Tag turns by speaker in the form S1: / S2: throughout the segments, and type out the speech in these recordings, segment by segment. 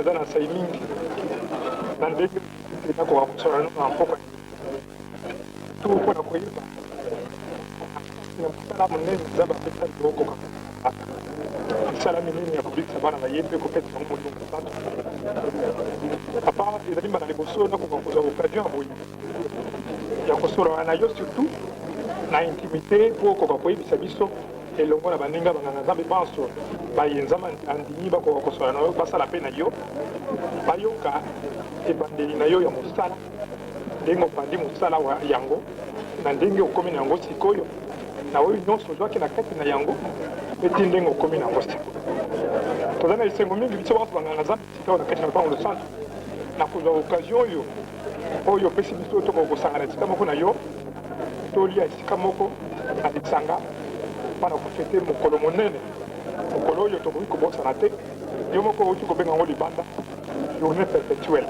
S1: naza na sai mingi na ndenge nakoka kosola no na mpoka tu mpona koyeba na mosala monene nzambe apesa likokoka esalami nini ya kobikisa bana na ye mpe kopesa bango molongo santu papa ezali mbala liboso nakoka kozwa occasion ya boye ya kosola na yo surtout na intimité mpo okoka koyebisa biso elongo na baninga banganga nzambe banso bayenzama andimi bakoka kosola na yo basala mpe na yo bayoka ebandeli na yo ya mosala ndenge opandi mosala yango na ndenge okomi na yango sikoyo na oyo nyonso ozwaki na kati na yango eti ndenge okomi na yango sikoyo toza na esengo mingi biso banso banganga nzambe sika na kati na lopango losantu na kozwa occasion oyo opesi biso tokoka kosangana esika moko na yo tolia esika moko na lisanga mpona kofete mokolo monene mokolo oyo tokoki kobosana te yo moko outi kobenga yango libanda journée perpétuelle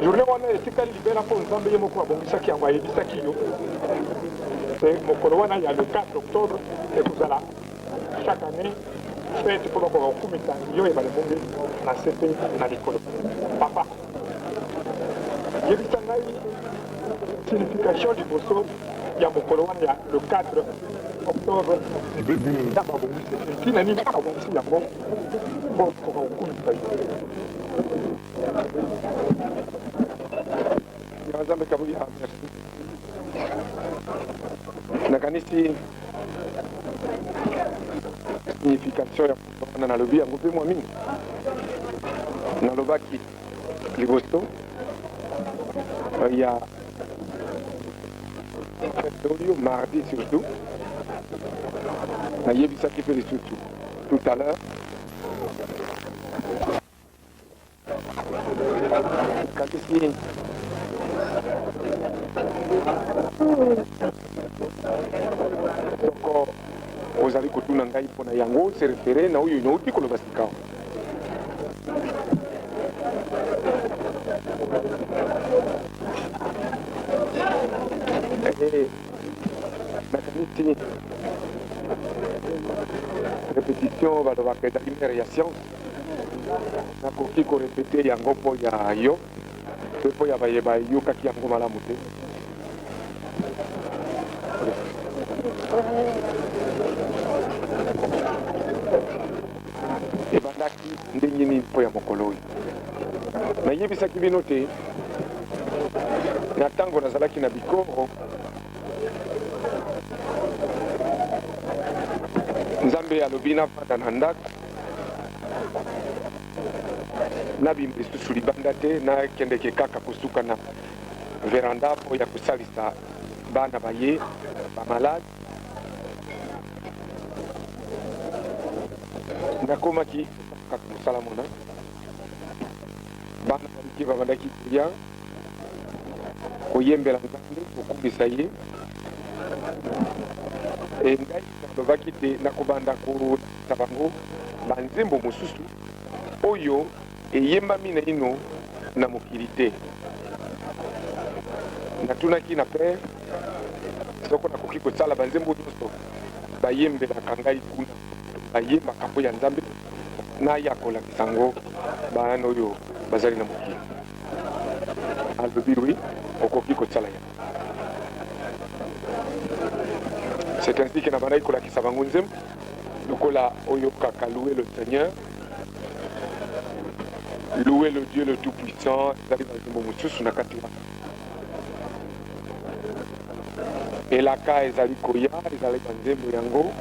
S1: journée wana etikali libela mpo nzambe ye moko abongisaki yango ayebisaki yo te mokolo wana ya le 4 octobre ekozala chaque année fete mpo bakoka kokumisa yo ebale bonge na se mpe na likolo papa yebisa ngai signification liboso ya mokolo wana ya le 4 octobre ya babongisi ntina nini babongisi yango mpo koka kokumisa yo nzambe kabuya merci nakanisi signification ya wana nalobi yango mpe mwa mingi nalobaki liboso ya oyo mardi surtout nayebisaki mpe lisusu tout à l'heure nakatisi soko ozali kotuna ngai mpona yango se refere na oyo nyouti koloba sika nakanisi répétition balobaka ezali mere ya science nakoki korepete yango mpo ya yo mpe mpo ya bayeba eyokaki yango malamu te ebandaki ndenge nini mpo ya mokolo oyo nayebisaki bino te na ntango nazalaki na bikoro nzambe alobi navanda na ndako nabima lisusu libanda te nakendeke kaka kosuka na veranda mpo ya kosalisa bana baye bamalade nakomaki kaka mosala mona bana baliki babandaki kolia koyembela nzambe kokumisa ye ngai nalobaki te nakobanda kolakisa bango banzembo mosusu oyo eyembami na ino na mokili te natunaki na pere soko nakoki kosala banzembo nyonso bayembelaka ngai kuna bayembaka mpo ya nzambe naya kolakisa yango bana oyo bazali na mokili alobi wi okoki kosala yango c'est ainsi que nabandaki kolakisa bango nzembo lokola oyo kaka louer le Seigneur, louer le Dieu le Tout-Puissant ezali banzembo mosusu na kati wana elaka ezali koya ezali banzembo yango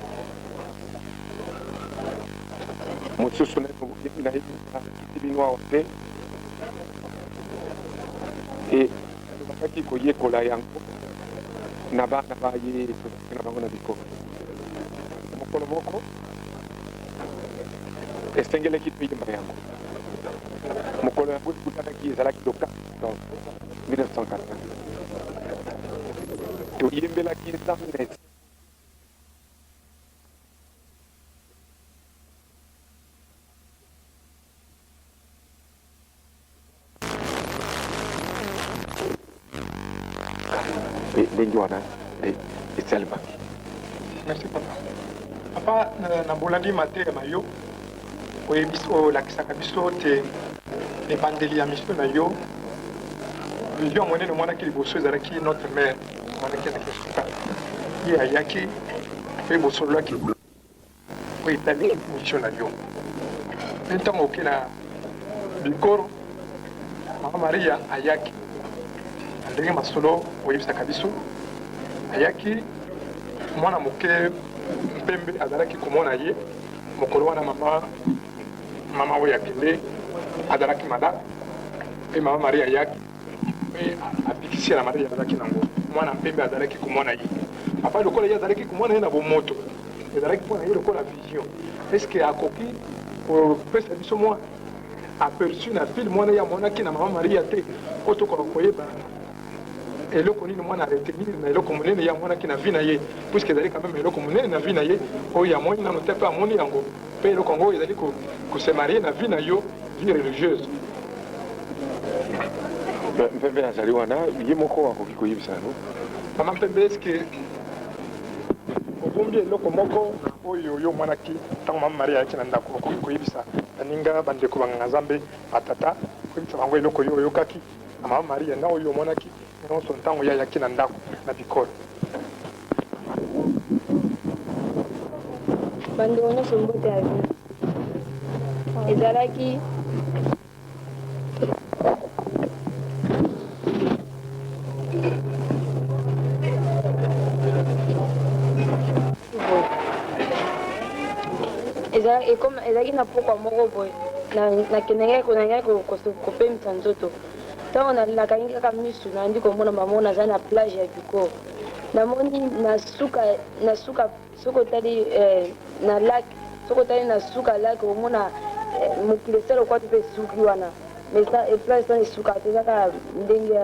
S1: mosusu nayebi bino awa te e bakaki koyekola yango na bana baye na bango na bikolo mokolo moko esengelaki toyemba yango mokolo yango ekutanaki ezalaki le 4 1980 toyembelaki nzambe ndenge wana esalemaki.
S2: Merci papa. Papa na bolandi matere na yo
S1: oyebiso olakisaka biso te ebandeli ya miso na yo vision monene omonaki liboso ezalaki notre mare omonaki azaki suka ye ayaki mpe bosololaki oyo etali mission na yo mpe ntango oke na bikoro mama maria ayaki na ndenge masolo oyebisaka biso ayaki mwana moke mpembe azalaki komona ye mokolo wana mama oyo akende azalaki malade mpe mama maria ayaki mpe abikisi na maria azalaki nango mwana mpembe azalaki komona ye papa lokola ye azalaki komona ye na bomoto ezalaki mpona ye lokola vision estce akoki kopesa biso mwa aperçu na ville mwana ye amonaki na mama maria te po tokoka koyeba eloko nini mwana aretenir na eloko monene ye amonaki na vi na ye puiske ezali quand même eloko monene na vi na ye oyo amoni nano te mpe amoni yango mpe eloko yango oyo ezali kosemarie na vi na yo vie religieuse
S2: mpembe azali wana ye moko akoki koyebisa no
S1: mama mpembe eske obombi eloko moko oyo yo omonaki ntango mama maria ayaki na ndako okoki koyebisa baninga bandeko banganga nzambe batata koyebisa bango eloko oyo oyokaki na mama maria na oyo omonaki nyonso ntango ye ayaki na ndako na bikolo
S3: bandeko nyonso mbote ya vi ezalaki ezalaki na pokwa moko boye nakendengaki kopemisa nzoto ntango nakangi kaka misu nandi komona mamo naza na plage ya bikoro namoni na suka soki otali na lake soki otali na suka lake omona mokili esala okwati mpe esuki wana plage sana esuka te eza kaka ndenge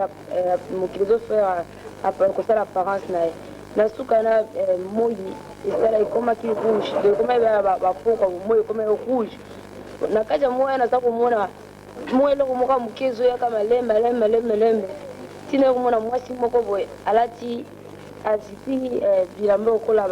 S3: mokili ezofere kosala apparence na ye na suka na moi esala ekomaki rouge ekoma ebaya bapokwa moi ekoma rouge na kati ya moi naza komona mwa eloko moko ya moke ezoyaka malembe ntina ekomona mwasi moko boye alati azipi bilamba okola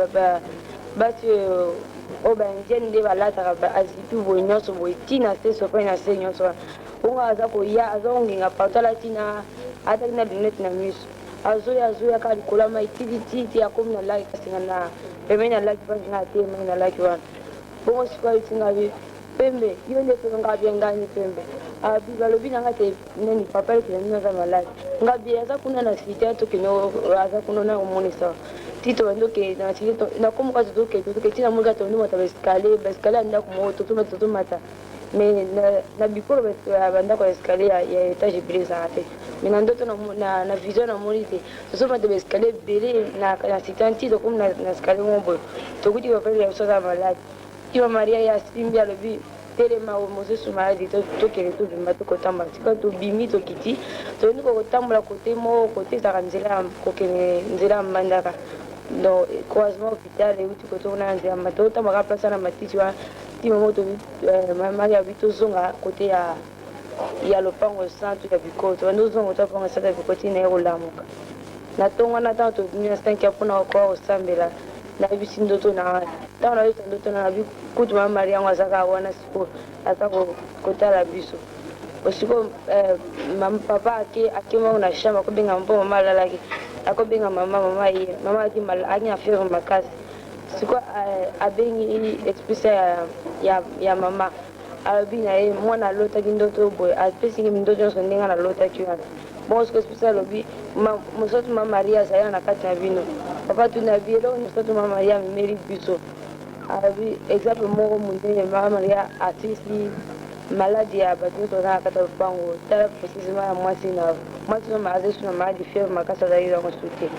S3: basi oyo baindienne nde balataka azipi boye nyonso boye ntina se sopai na se nyonso wana bongo aza koya aza kongenga partout alati na ataki na lunette na miso azoya kaka likolo ya mai tititi akomi na laki kasinga na pembeni na laki pasinga ate mai na laki wana bongo sikoyo etinga bi pembe yo nde pembe nga bie ngani pembe balobi nanga te neni papa lekela nini aza malade nga bie aza kuna na site tokende aza kuna na komonisa tito bandoke na site nakomoka toke tina molika tondomata baeskalier ya ndako moko totomata mais na bikolo bandako ya escalier ya étage ebele ezaka te mais na ndoto na vision namoni te tozomata baeskalier ebele na site nti tokomi na escalier moko boye tokuti bapele ya biso aza malade tima maria ya simbi alobi telema mosusu maladi tokende tobima tokotambola tika tobimi tokiti toyendi kotambola kote moko kote ezaka kokende nzela ya mbandaka donc croisement hôpital euti kotokona na nzela mba totambola kaka place na matiti wana tima moko mari abi tozonga kote ya lopango centre ya bikolo tobandi ozonga kote lopango centre ya bikolo tina ye kolamuka na ntongo wana ntango tobimi na 5 ya mpona kokoa kosambela nayebisi ndoto na ntango nayebisa ndoto na nabi kutu mama mari yango azaka wana sikoyo aza kotala biso osikoyo papa akemako na chambre akobenga mpo mama alalaki akobenga mama ye mama aki na fievre makasi sikoyo abengi expresa ya mama alobi na ye mwana alotaki ndoto boye apesingi ndoto nyonso ndenge nalotaki wana bongo sikoyo expresa alobi mosusu mama maria azali na kati na bino papa tuna bi eloko mosusu mama maria amemeli biso alobi exemple moko monene mama maria atisi maladi ya bato nyonso baza na kati ya lopango tala précisement ya mwasi no azali na maladi fievre makasi azali yango su te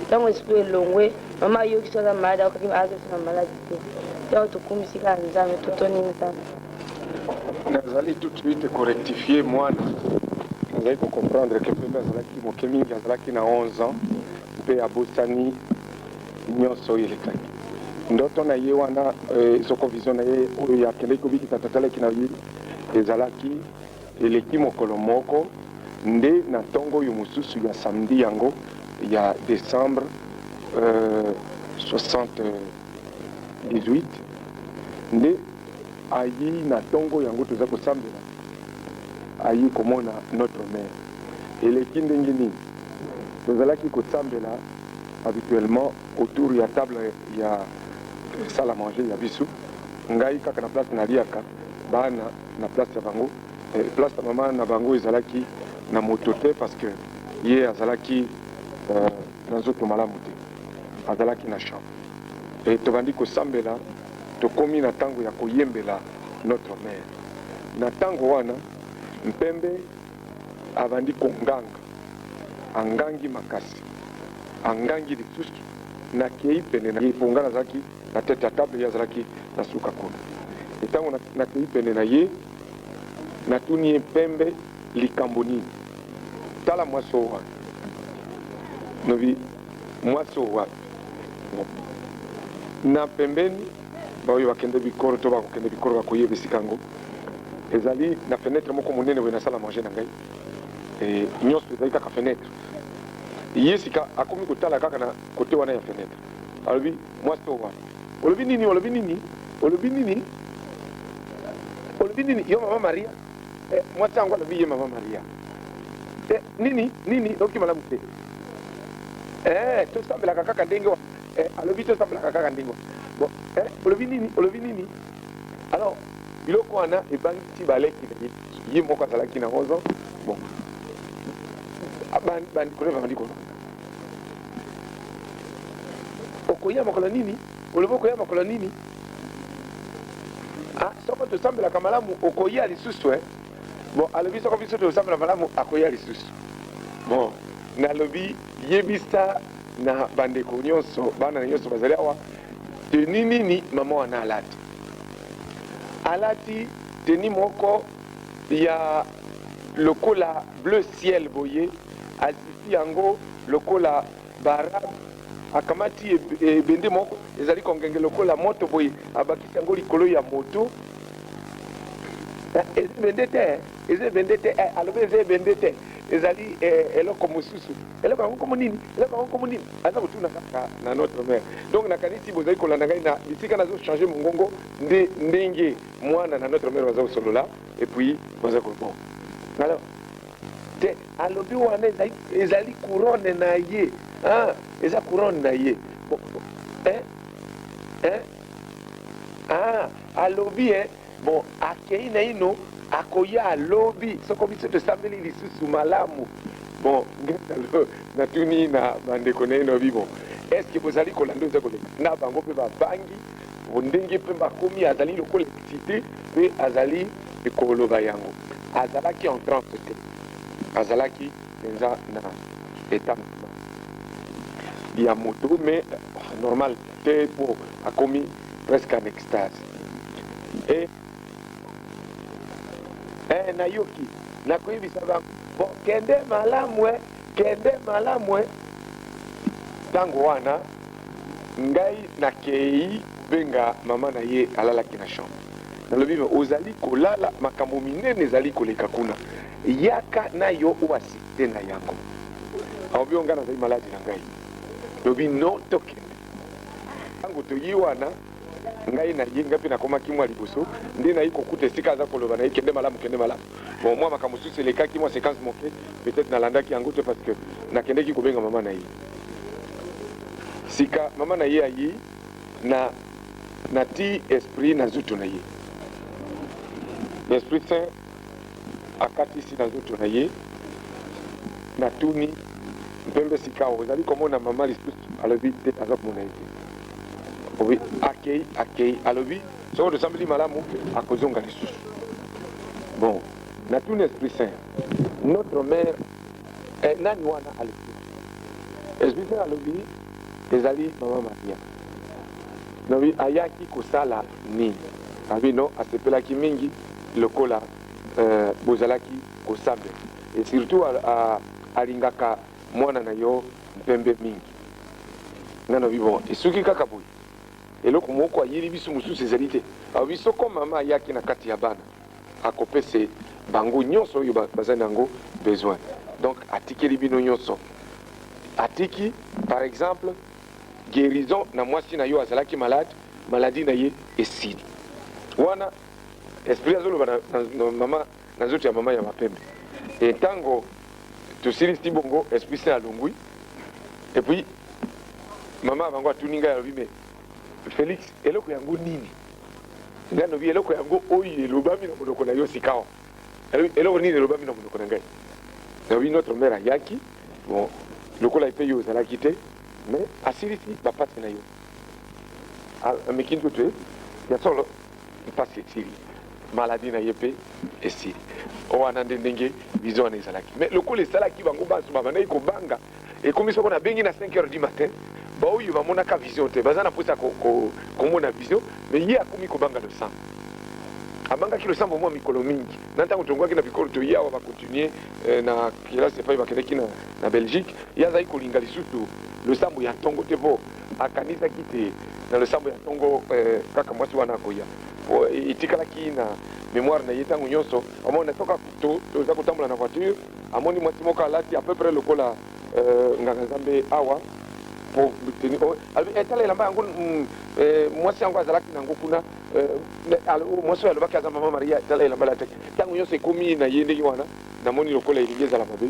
S3: ntango esiko elongwe mama ayoki so aza maladi akoki azali na maladi te ntango tokumisi kaka nzambe totoni nzambe
S2: nazali tout de suite korectifier mwana nazali kocomprendre ke mpembe azalaki moke mingi azalaki na 11 ans mpe abosani nyonso oyo elekaki ndoto na ye wana soko vision na ye oyo akendeki kobikisa tatalaki na ye ezalaki eleki mokolo moko nde na ntongo oyo mosusu ya samedi yango ya décembre 78 nde ayi na tongo yango toza kosambela ayi komona notre mère eleki ndenge nini tozalaki kosambela habituellement autour ya table ya salle à manger ya biso ngai kaka na place naliaka bana na place ya bango place ya mama na bango ezalaki na moto te parce que ye azalaki na nzoto malamu te azalaki na chambre e tobandi kosambela tokomi na ntango ya koyembela notre mère na ntango wana mpembe abandi konganga angangi makasi angangi lisusu nakei pene na ye ponga nazalaki na tete ya table ye azalaki na suka kuna ntango nakei pene na ye natuni ye mpembe likambo nini tala mwasi oyo wana nobi mwasi oyo wana na pembeni baoyo bakende bikoro to bakokende bikoro bakoyeba esika yango ezali na fenêtre moko monene boye na sala manger na ngai nyonso ezali kaka fenêtre ye sika akomi kotala kaka na kote wana ya fenêtre alobi mwasi oyo wana olobi nini olobi nini olobi nini olobi nini yo mama maria mwasi yango alobi ye mama maria nini nini oki malamu te tosambelaka kaka ndenge wana alobi tosambelaka kaka ndenge wana bon olobi nini olobi nini alors biloko wana ebangi ti baleki na ye moko azalaki na 11 ans bon bandikolo bamandi kono okoya makolo nini olobi okoya makolo nini soko tosambelaka malamu okoya lisusu bon alobi soko biso tosambela malamu akoya lisusu bon nalobi yebisa na bandeko nyonso bana nyonso bazali awa teni nini mama wana alati alati teni moko ya lokola bleu ciel boye azisi yango lokola barabe akamati ebende moko ezali kongenge lokola moto boye abakisi yango likolo ya moto eza ebende te alobi eza ebende te ezali eloko mosusu eloko yango komo nini eloko yango komo nini aza kotuna kaka na notre mère donc nakanisi bozali kolanda ngai na bisika nazochange mongongo ndenge mwana na notre mère baza kosolola et puis baza bon alors te alobi wana ezali couronne na ye eza couronne na ye alobi bon akei na ino akoya alobi soko biso tosambeli lisusu malamu bon ngetalo natuni na bandeko na ino bi bon estce bozali kolanda oza koleka na bango mpe babangi ndenge mpe bakomi azali lokola excité mpe azali ekoloba yango azalaki en transe te azalaki mpenza na état ya moto mais normal te po akomi presque en extase nayoki nakoyebisa bango bon kende malamu ntango wana ngai nakei benga mama na ye alalaki na chambre nalobi me ozali kolala makambo minene ezali koleka kuna yaka na yo oyo asiste na yango aobi o ngai nazali maladi na ngai lobi no tokende ntango toyi wana ngai na ye ngai mpe nakomaki mwa liboso nde nayi kokuta esika aza koloba na ye kende malamu bon mwa makambo mosusu elekaki mwa séquence moke peut-être nalandaki yango te parce que nakendeki kobenga mama na ye sika mama na ye ayi na ti esprit na nzutu na ye l'esprit saint akatisi na nzutu na ye natuni mpembe sika oyo ezali komona mama lisusu alobi te aza komona ye te obi akei alobi soko tosambeli malamu akozonga lisusu bon natuni esprit saint notre mère nani wana aleki esprit saint alobi ezali mama maria nabi ayaki kosala nini abi no asepelaki mingi lokola bozalaki kosambela et surtout alingaka mwana na yo mpembe mingi nga nabi bon esuki kaka boye eloko moko ayeli biso mosusu ezali te abi soko mama ayaki na kati ya bana akopesa bango nyonso oyo baza na yango besoin donc atikeli bino nyonso atiki par exemple guérison na mwasi na yo azalaki malade maladie na ye esili wana esprit azoloba na mama na nzoto ya mama ya mapembe et ntango tosilisi bongo esprit saint alongwi et puis mama bango atuni ngai alobi me Félix eloko yango nini ngai nobi eloko yango oyo elobami na monoko na yo sikawa eloko nini elobami na monoko na ngai nabi notre mère ayaki bon lokola epe yo ozalaki te mais asilisi bapasi na yo ameki nzoto ya solo mpasi esili maladi na ye mpe esili owana nde ndenge vision wana ezalaki mais lokola esalaki bango baso babandaki kobanga ekomi soko nabengi na 5 heures du matin baoyo bamonaka vision te baza na mposa komona vision mais ye akomi kobanga le sang abangaki le sang mwa mikolo mingi na ntango tongwaki na bikolo toye awa bakontinue na kelasi epai bakendaki na belgique ye azali kolinga lisusu losambo ya ntongo te mpo akanisaki te na losambo ya ntongo kaka mwasi wana akoya po etikalaki na mémoire na ye ntango nyonso amoni soka toza kotambola na voiture amoni mwasi moko alati à peu près lokola nganga nzambe awa po etala elamba yango mwasi yango azalaki nango kuna mwasi oyo alobaki aza mama maria etala elamba la te ntango nyonso ekomi na ye ndenge wana namoni lokola elingi ezala mabe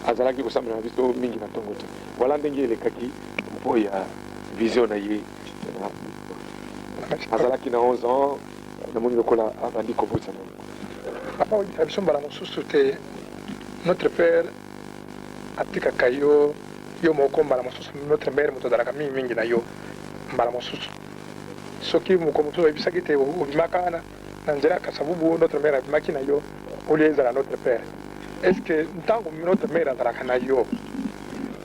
S2: azalaki kosambela na biso mingi na ntongo te voilà ndenge elekaki mpo ya vision na ye azalaki na 11 ans namoni lokola abandi kobosana
S1: papa oyebisa biso mbala mosusu te notre père atikaka yo moko mbala mosusu notre mère moto azalaka mingi na yo mbala mosusu soki moko mosusu oyebisaki te obimaka na nzela ya kasavubu notre mère abimaki na yo olie ezala notre père est ce que ntango notre mère azalaka na yo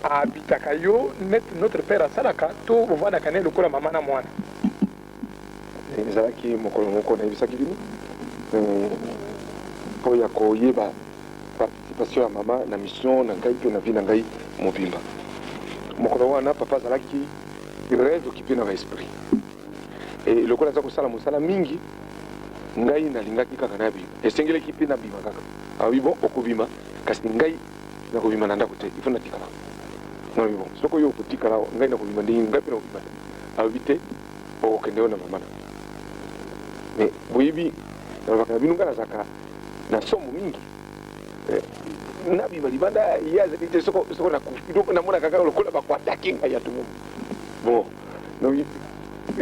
S1: abitaka yo notre père asalaka to ovandaka ne lokola mama na mwana
S2: ezalaki mokolo moko nayebisaki bino mpo ya koyeba participation ya mama na mission na ngai mpe na vie na ngai mobimba mokolo wana papa azalaki rêve okipe na baesprit e lokola aza kosala mosala mingi ngai nalingaki kaka nabima esengeleki mpe nabima kaka awi bon okobima kasi ngai nakobima na ndako te ifo natikala nabi bon soko yo okotikala ngai nakobima ndenge ngai mpe nakobima te awi te okokende yo na mama na mais boyebi nalobaka na bino ngai nazalaka na somo mingi nabima libanda ye azali te soko nakufi namonaka kaka lokola bakoatake ngai ya tumomo bon nabi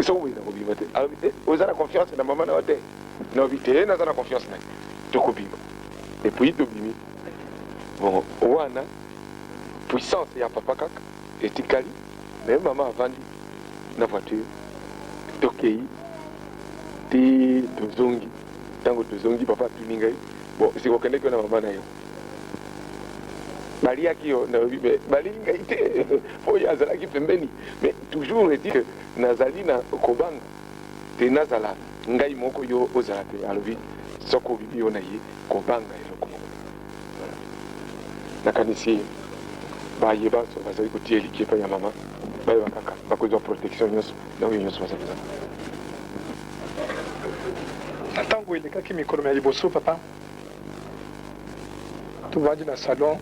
S2: soko boye nakobima te alobi te oza na confiance na mama na yo te nabi te naza na confiance na ye tokobima epuis tobimi bon wana puissance ya papa kaka etikali mais mama avandi na voiture tokei te tozongi ntango tozongi papa atuni ngai bon sikokendeki yo na mama na yo baliaki yo nayobi me balii ngai te oyo azalaki pembeni mais toujours edi que nazali na kobanga te nazala ngai moko yo ozala te alobi soko obibi yo na ye kobanga eloko moko nakanisi bayeba so bazali kotia eliki epai ya mama bayeba kaka bakozwa protection nyonso na oyo nyonso bazaliza
S1: na ntango elekaki mikolo ya liboso papa tovandi na salon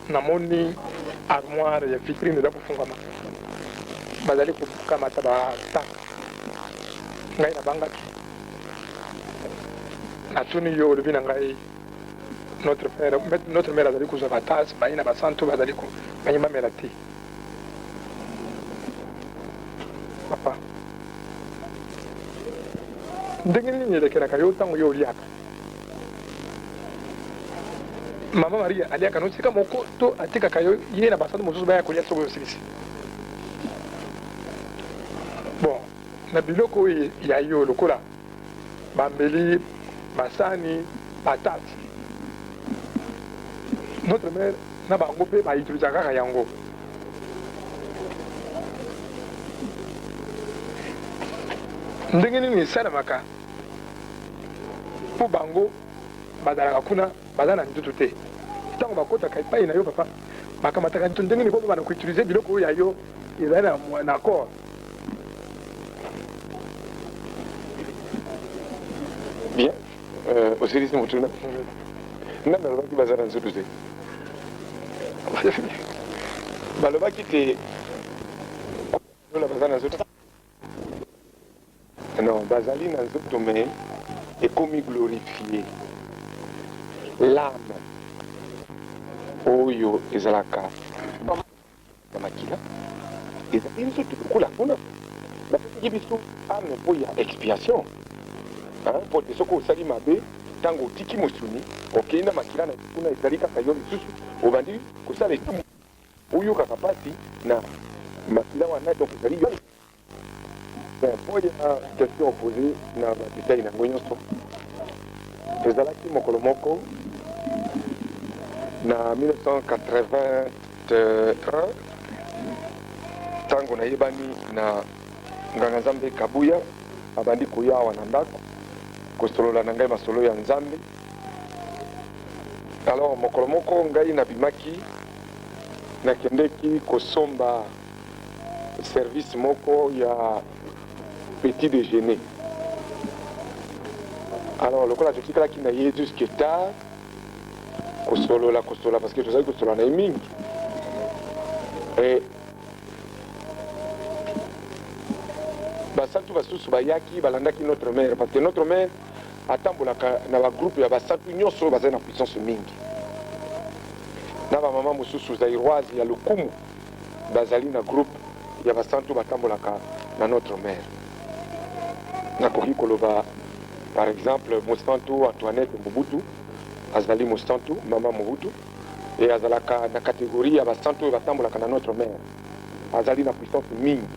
S1: namoni armoire ya vitrine eza kofungama bazali kokamata bataka ngai nabangaki natuni yo olobi na ngai notre mère azali kozwa batase baye na basanto bazali banyimamela te papa ndenge nini elekelaka yo ntango yo oliaka mama maria aliaka no sika moko to atikaka yo ye na basanto mosusu baya kolia soko yosilisi bon na biloko oyo ya yo lokola bambeli basani batati notre mère na bango mpe bautilisaka kaka yango ndenge nini esalemaka mpo bango bazalaka kuna baza na ndutu te ntango bakotaka epai na yo papa bakamataka ndutu ndenge nini po bana koutilize biloko oyo ya yo ezali na corps
S2: bien osilisi motuna nga nalobaki baza na nzoto te balobaki te oyo baza na nzoto non bazali na nzoto me ekomi glorifié l'âme oyo ezalaka na makila ezali nzoto lokola kuna bapesaki biso ame mpo ya expiation mpo te soki osali mabe ntango otiki mosuni okei na makila na kuna ezali kaka yo lisusu obandi kosala esumu oyokaka mpasi na makila wana donc ezali yo mpo ya question opposé na badetail nango nyonso ezalaki mokolo moko na 1981 ntango nayebani na nganga nzambe Kabuya abandi koya awa na ndako kosolola na ngai masolo ya nzambe. Alors mokolo moko ngai nabimaki nakendeki kosomba service moko ya petit déjeuner. Alors lokola totikalaki na ye jusque tard kosolola parce que tozali kosolola na ye mingi et basantu basusu bayaki balandaki notre mère parce que notre mère atambolaka na bagroupe ya basantu nyonso oyo bazali na puissance mingi na bamama mosusu zairoise ya lokumu bazali na groupe ya basantu batambolaka na notre mère. Nakoki koloba par exemple mosantu Antoinette Mobutu azali mosantu mama Mobutu et azalaka na catégorie ya basantu oyo batambolaka na notre mère azali na puissance mingi.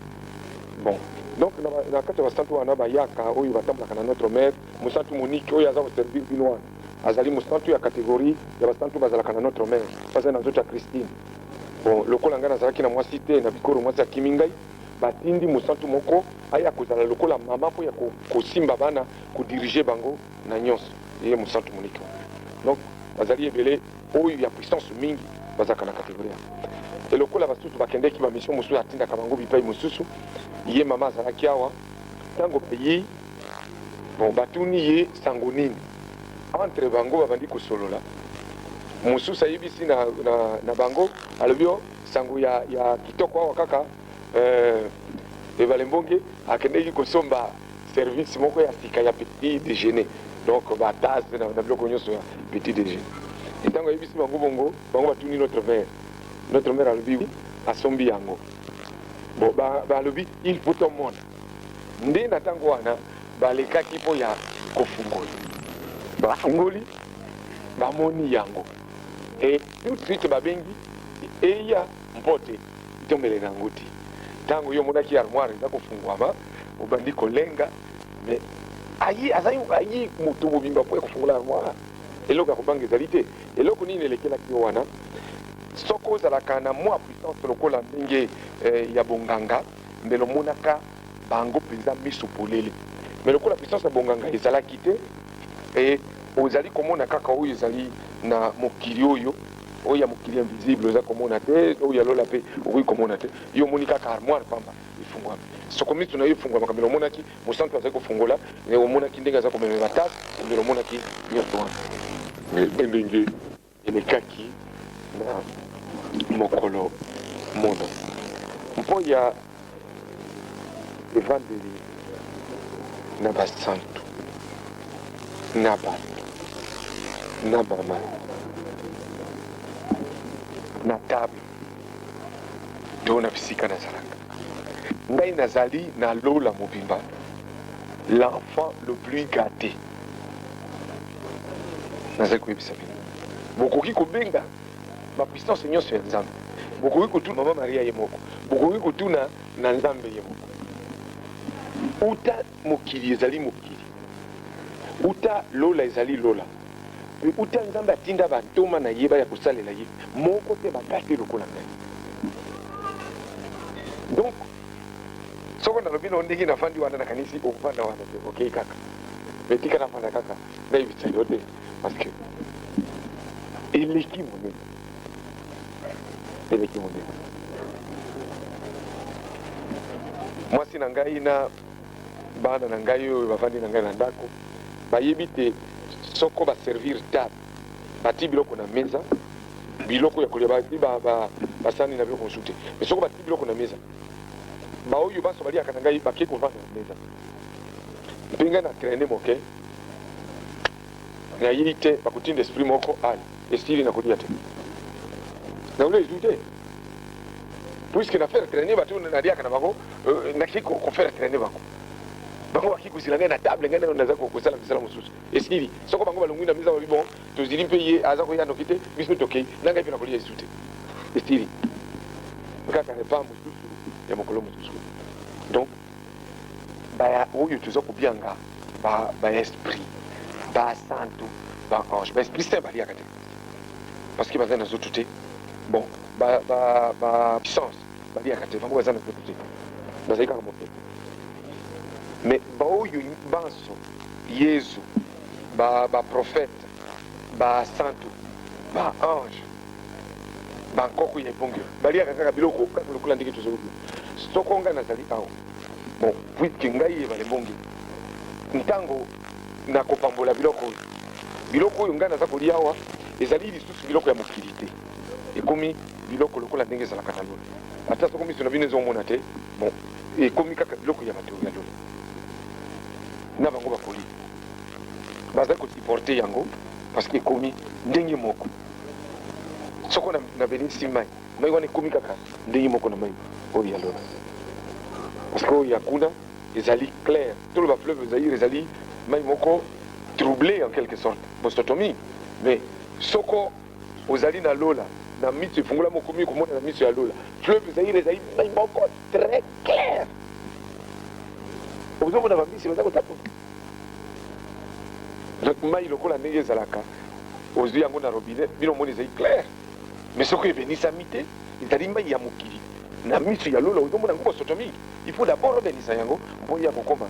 S2: Bon donc na kati ya basantu wana bayaka oyo batambolaka na notre mère mosantu Monique oyo aza koservir bino wana azali mosantu ya catégorie ya basantu bazalaka na notre mère bazali na nzoto ya Christine. Bon lokola ngai nazalaki na mwasi te na bikoro mwasi akimi ngai batindi mosantu moko aya kozala lokola mama mpo ya kosimba bana kodirige bango na nyonso ye mosantu Monique. Donc bazali ebele oyo ya puissance mingi bazalaka na catégorie et lokola basusu bakendeki bamission mosusu atindaka bango bipai mosusu ye mama azalaki awa ntango peyi bon batuni ye sango nini entre bango babandi kosolola mosusu ayebisi na bango alobi yo sango ya kitoko awa kaka ebale mbonge akendeki kosomba service moko ya sika ya petit déjeuner donc batase na biloko nyonso ya petit déjeuner ntango ayebisi bango bongo bango batuni notre mère alobi asombi yango bon balobi il faut tomona nde na ntango wana balekaki mpo ya kofungola bafungoli bamoni yango et tout de suite babengi eya mpote itombele na yango ti ntango yo monaki armoire eza kofungwama obandi kolenga mais ayi moto mobimba mpo ya kofungola armoire eloko ya kobanga ezali te eloko nini elekelaki yo wana soko ozalaka na mwa puissance lokola ndenge ya bonganga mbe lomonaka bango mpenza miso polele me lokola puissance ya bonganga ezalaki te e ozali komona kaka oyo ezali na mokili oyo ya mokili invisible oza komona te oyo ya lola mpe okoki komona te yo omoni kaka armoire pamba efungwami soko miso na yo efungwamaka mbele omonaki mosantu azali kofungola omonaki ndenge aza komemela tase mbele omonaki nyonso wana ndenge elekaki na mokolo mono mpo ya evangeli na basantu na bato na mama na table to na bisika nazalaka ngai nazali na lola mobimba l'enfant le plus gâté nazali koyebisa bino bokoki kobenga bapuissance nyonso ya nzambe bokoki kotuna mama maria ye moko bokoki kotuna na nzambe ye moko uta mokili ezali mokili uta lola ezali lola uta nzambe atinda bantoma na ye baya kosalela ye moko te bagate lokola ngai donc soko nalobi na ndenge nafandi wana nakanisi okufanda wana te okei kaka me tika nafanda kaka nayebisa yo te parce que eleki monene mwasi na ngai na bana na ngai oyo bavandi na ngai na ndako bayebi te soko baservir table bati biloko na meza biloko ya kolia bati basani na biloko mosusu te mais soko bati biloko na meza baoyo baso baliaka na ngai bake kovanda na meza mpe ngai na traîne moke nayei te bakotinda esprit moko ali esili nakolia te naola ezwi te puiske na faire traîne bato naliaka na bango nakei kofaire traîne bango bango baki kozila ngai na table ngai naza kosala misala mosusu esili soko bango balongwi na meza babi bon tozili mpe ye aza koya noki te biso mpe tokei na ngai mpe nakolia ezwi te esili kaka repas mosusu ya mokolo mosusu donc baya oyo toza kobianga baesprit basantu baange baesprit saint baliaka te parce que baza na zoto te bon bapuissance baliaka te bango baza na zoto te bazali kaka moke mais baoyo banso yesu baprophète basantu baange bankoko ya ebongi baliaka kaka biloko kaka lokola ndenge tozolobi soko ngai nazali awa bon puiske ngai yeba lebongi ntango nakopambola biloko oyo ngai naza kolia awa ezali lisusu biloko ya mokili te ekomi biloko lokola ndenge ezalaka na lola ata soko miso na bino ezomona te bon ekomi kaka biloko ya bato ya lola na bango bakoli bazali kosupporte yango parce que ekomi ndenge moko soko na benisi mai wana ekomi kaka ndenge moko na mai oyo ya lola parce que oyo ya kuna ezali clair tolo bafleuve zaire ezali mai moko troublé en quelque sorte bostotomie mais soko ozali na lola na miso efungola moko mi komona na miso ya lola fleuve zaire ezali mai moko très clair ozomona bamisi baza kotatoka mai lokola ndenge ezalaka ozwi yango na robinet bino omoni ezali clair mais soko ebenisami te ezali mai ya mokili na miso ya lola ozomona yango bostotomie il faut d'abord obenisa yango mpo ya kokoma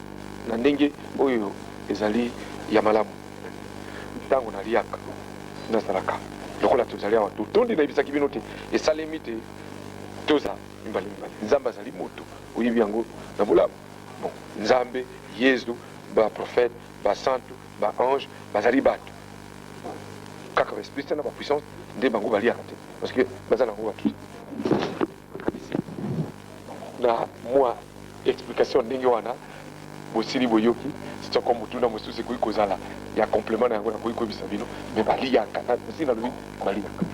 S2: na ndenge oyo ezali ya malamu ntango naliaka nazalaka lokola tozali awa totondi nayebisaki bino te esalemi te toza mimbale nzambe azali moto oyebi yango na bolamu bon nzambe yesu baprophète basantu baange bazali bato kaka baesprit na bapuissance nde bango baliaka te parce que baza nango bato na mwa explication ndenge wana bosili boyoki sitoko mutuna mosusu ekoki kozala ya complément na yango nakoki koyebisa bino me baliaka osi nalobi baliaka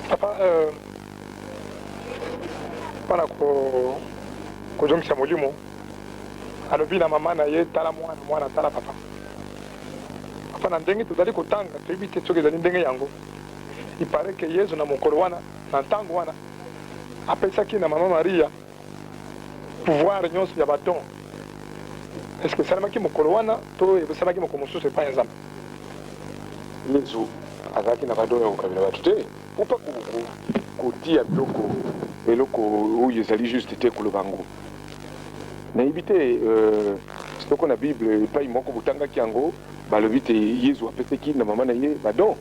S1: papa mpona kozongisa molimo alobi na mama na ye tala mwana tala papa papa na ndenge tozali kotanga toyebi te soki ezali ndenge yango ipare ke yesu na mokolo wana na ntango wana apesaki na mama maria pouvoir nyonso ya badon est ce que esalemaki mokolo wana to esalemaki mokolo mosusu epai ya nzambe
S2: yesu azalaki na badon ya kokabela bato te mpopa kotia eloko oyo ezali juste te koloba yango nayebi te soko na bible epai moko botangaki yango balobi te yesu apesaki na mama na ye badon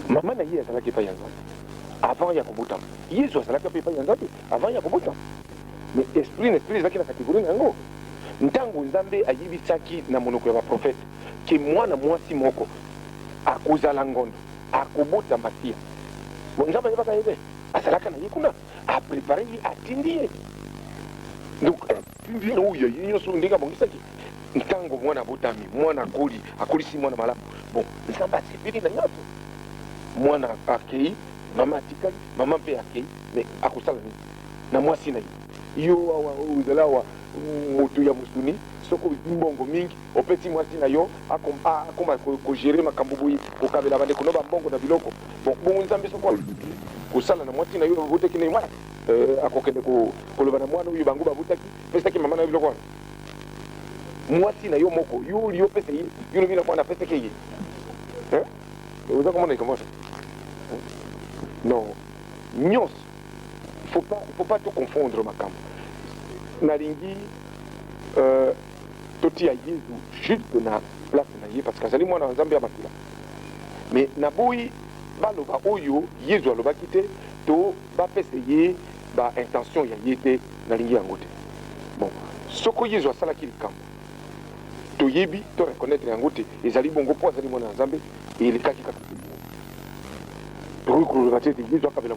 S2: mama na ye azalaki epai ya nzambe avant ya kobotama yesu azalaki mpe epai ya nzambe avant ya kobotama mais esprit ezalaki na kategori na yango ntango nzambe ayebisaki na monoko ya baprofete ke mwana mwasi moko akozala ngondo akobotama tia bon nzambe ayebaka ye te azalaka na ye kuna aprepare ye atindi ye donc atindi ye oyo ye nyonso ndenge abongisaki ntango mwana abotami mwana akolisi mwana malamu bon nzambe asepeli na nyonso mwana akei mama atikali mama mpe akei mais akosala nini na mwasi na ye yo awa ozala awa moto ya mosuni soko mbongo mingi opesi mwasi na yo akoma kogere makambo boye kokabela bandeko no bambongo na biloko bon bongo nzambe soko kosala na mwasi na yo babotaki na ye mwana akokende koloba na mwana oyo bango babotaki pesaki mama na yo biloko wana mwasi na yo moko yo pesa ye yo lobi na mwana apesaki ye oza komona ikomosa non nyonso il faut pas tout confondre makambo nalingi totia yesu juste na place na ye parce que azali mwana wa nzambe ya makila mais naboyi baloba oyo yesu alobaki te to bapesa ye baintention ya ye te nalingi yango te bon soko yesu asalaki likambo toyebi to reconnaître yango te ezali bongo mpo azali mwana ya nzambe elekaki kaka tokoki koloba te ete yesu akabela